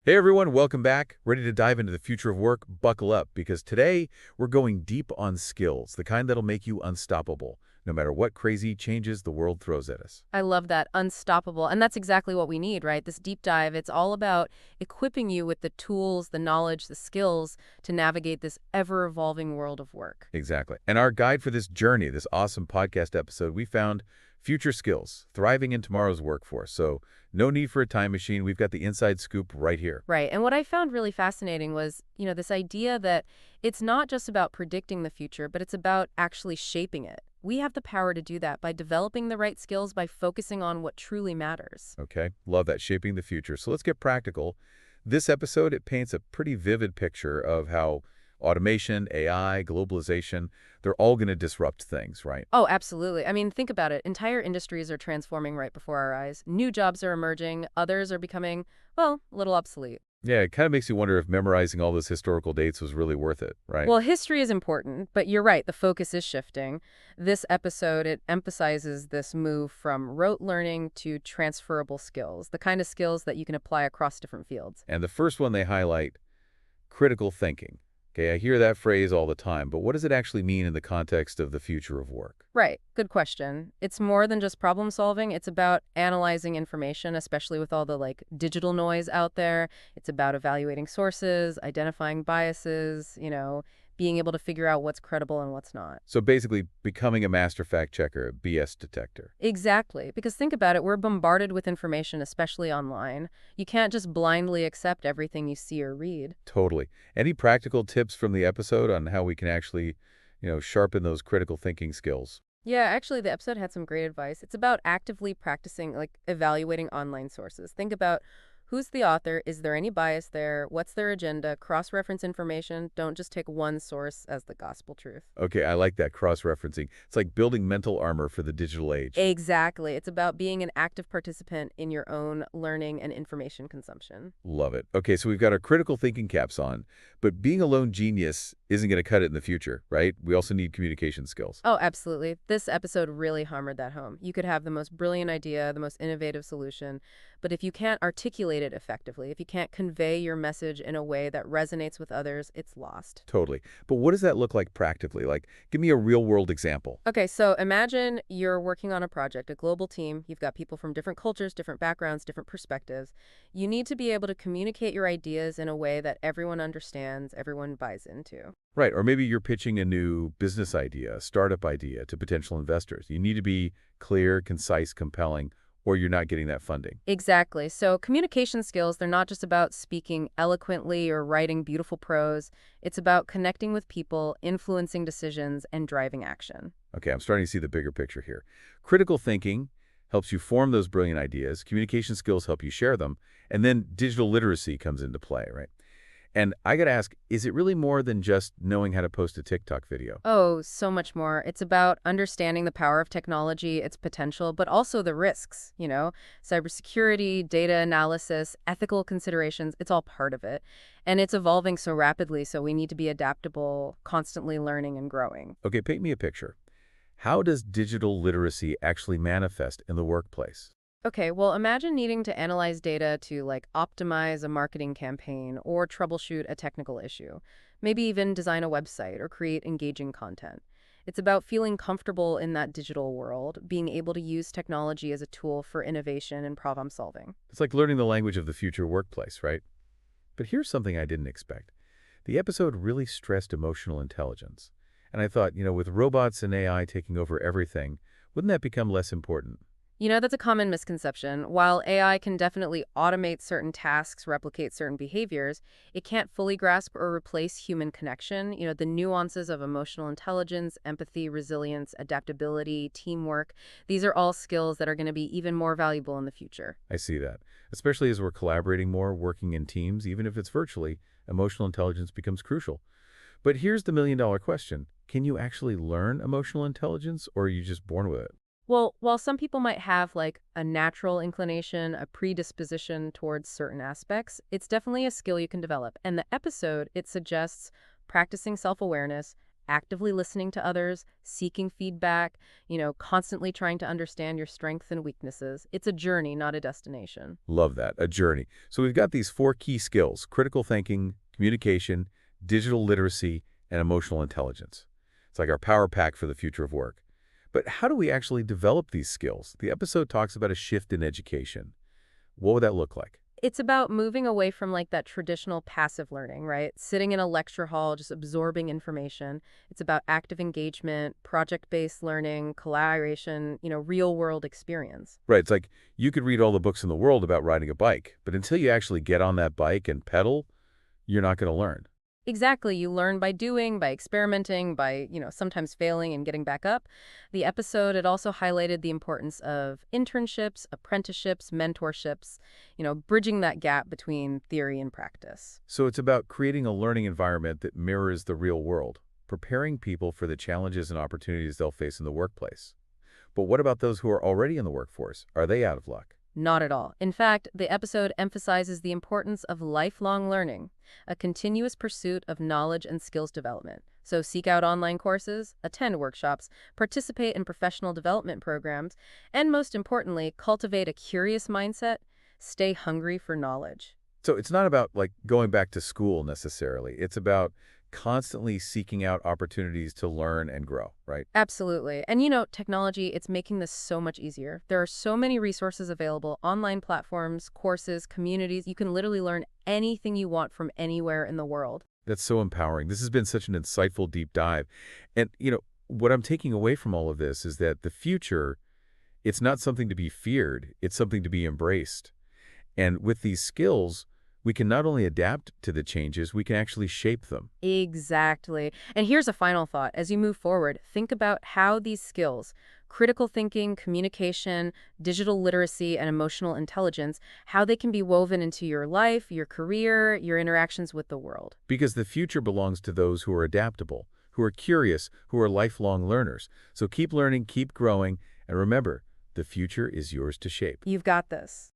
Hey everyone, welcome back. Ready to dive into the future of work? Buckle up, because today we're going deep on skills, the kind that'll make you unstoppable, no matter what crazy changes the world throws at us. I love that. Unstoppable. And that's exactly what we need, right? This deep dive, it's all about equipping you with the tools, the knowledge, the skills to navigate this ever-evolving world of work. Exactly. And our guide for this journey, this awesome podcast episode, we found future skills, thriving in tomorrow's workforce. So no need for a time machine. We've got the inside scoop right here. Right. And what I found really fascinating was, this idea that it's not just about predicting the future, but it's about actually shaping it. We have the power to do that by developing the right skills, by focusing on what truly matters. Okay, love that, shaping the future. So let's get practical. This episode, it paints a pretty vivid picture of how automation, AI, globalization, they're all going to disrupt things, right? Oh, absolutely. I mean, think about it. Entire industries are transforming right before our eyes. New jobs are emerging. Others are becoming, well, a little obsolete. Yeah, it kind of makes you wonder if memorizing all those historical dates was really worth it, right? Well, history is important, but you're right. The focus is shifting. This episode, it emphasizes this move from rote learning to transferable skills, the kind of skills that you can apply across different fields. And the first one they highlight, critical thinking. Okay, I hear that phrase all the time, but what does it actually mean in the context of the future of work? Right. Good question. It's more than just problem solving. It's about analyzing information, especially with all the digital noise out there. It's about evaluating sources, identifying biases, being able to figure out what's credible and what's not. So basically, becoming a master fact checker, a BS detector. Exactly. Because think about it, we're bombarded with information, especially online. You can't just blindly accept everything you see or read. Totally. Any practical tips from the episode on how we can actually, sharpen those critical thinking skills? Yeah, actually, the episode had some great advice. It's about actively practicing, evaluating online sources. Think about who's the author? Is there any bias there? What's their agenda? Cross-reference information. Don't just take one source as the gospel truth. Okay, I like that cross-referencing. It's like building mental armor for the digital age. Exactly. It's about being an active participant in your own learning and information consumption. Love it. Okay, so we've got our critical thinking caps on, but being a lone genius isn't going to cut it in the future, right? We also need communication skills. Oh, absolutely. This episode really hammered that home. You could have the most brilliant idea, the most innovative solution, but if you can't articulate it effectively, if you can't convey your message in a way that resonates with others, it's lost. Totally. But what does that look like practically? Like, give me a real-world example. Okay, so imagine you're working on a project, a global team. You've got people from different cultures, different backgrounds, different perspectives. You need to be able to communicate your ideas in a way that everyone understands, everyone buys into. Right, or maybe you're pitching a new business idea, a startup idea to potential investors. You need to be clear, concise, compelling, or you're not getting that funding. Exactly. So communication skills, they're not just about speaking eloquently or writing beautiful prose. It's about connecting with people, influencing decisions, and driving action. Okay, I'm starting to see the bigger picture here. Critical thinking helps you form those brilliant ideas. Communication skills help you share them. And then digital literacy comes into play, right? And I got to ask, is it really more than just knowing how to post a TikTok video? Oh, so much more. It's about understanding the power of technology, its potential, but also the risks, cybersecurity, data analysis, ethical considerations, it's all part of it. And it's evolving so rapidly, so we need to be adaptable, constantly learning and growing. Okay, paint me a picture. How does digital literacy actually manifest in the workplace? Okay, well, imagine needing to analyze data to optimize a marketing campaign or troubleshoot a technical issue, maybe even design a website or create engaging content. It's about feeling comfortable in that digital world, being able to use technology as a tool for innovation and problem solving. It's like learning the language of the future workplace, right? But here's something I didn't expect. The episode really stressed emotional intelligence. And I thought, with robots and AI taking over everything, wouldn't that become less important? That's a common misconception. While AI can definitely automate certain tasks, replicate certain behaviors, it can't fully grasp or replace human connection. The nuances of emotional intelligence, empathy, resilience, adaptability, teamwork, these are all skills that are going to be even more valuable in the future. I see that. Especially as we're collaborating more, working in teams, even if it's virtually, emotional intelligence becomes crucial. But here's the million-dollar question. Can you actually learn emotional intelligence, or are you just born with it? Well, while some people might have a natural inclination, a predisposition towards certain aspects, it's definitely a skill you can develop. And the episode, it suggests practicing self-awareness, actively listening to others, seeking feedback, constantly trying to understand your strengths and weaknesses. It's a journey, not a destination. Love that, a journey. So we've got these 4 key skills: critical thinking, communication, digital literacy, and emotional intelligence. It's like our power pack for the future of work. But how do we actually develop these skills? The episode talks about a shift in education. What would that look like? It's about moving away from like that traditional passive learning, right? Sitting in a lecture hall, just absorbing information. It's about active engagement, project-based learning, collaboration, real-world experience. Right, it's like you could read all the books in the world about riding a bike, but until you actually get on that bike and pedal, you're not going to learn. Exactly. You learn by doing, by experimenting, by, sometimes failing and getting back up. The episode, it also highlighted the importance of internships, apprenticeships, mentorships, bridging that gap between theory and practice. So it's about creating a learning environment that mirrors the real world, preparing people for the challenges and opportunities they'll face in the workplace. But what about those who are already in the workforce? Are they out of luck? Not at all. In fact, the episode emphasizes the importance of lifelong learning, a continuous pursuit of knowledge and skills development. So seek out online courses, attend workshops, participate in professional development programs, and most importantly, cultivate a curious mindset, stay hungry for knowledge. So it's not about like going back to school necessarily. It's about constantly seeking out opportunities to learn and grow, right? Absolutely. And technology, it's making this so much easier. There are so many resources available, online platforms, courses, communities. You can literally learn anything you want from anywhere in the world. That's so empowering. This has been such an insightful deep dive. And, what I'm taking away from all of this is that the future, it's not something to be feared. It's something to be embraced. And with these skills, we can not only adapt to the changes, we can actually shape them. Exactly. And here's a final thought. As you move forward, think about how these skills, critical thinking, communication, digital literacy, and emotional intelligence, how they can be woven into your life, your career, your interactions with the world. Because the future belongs to those who are adaptable, who are curious, who are lifelong learners. So keep learning, keep growing, and remember, the future is yours to shape. You've got this.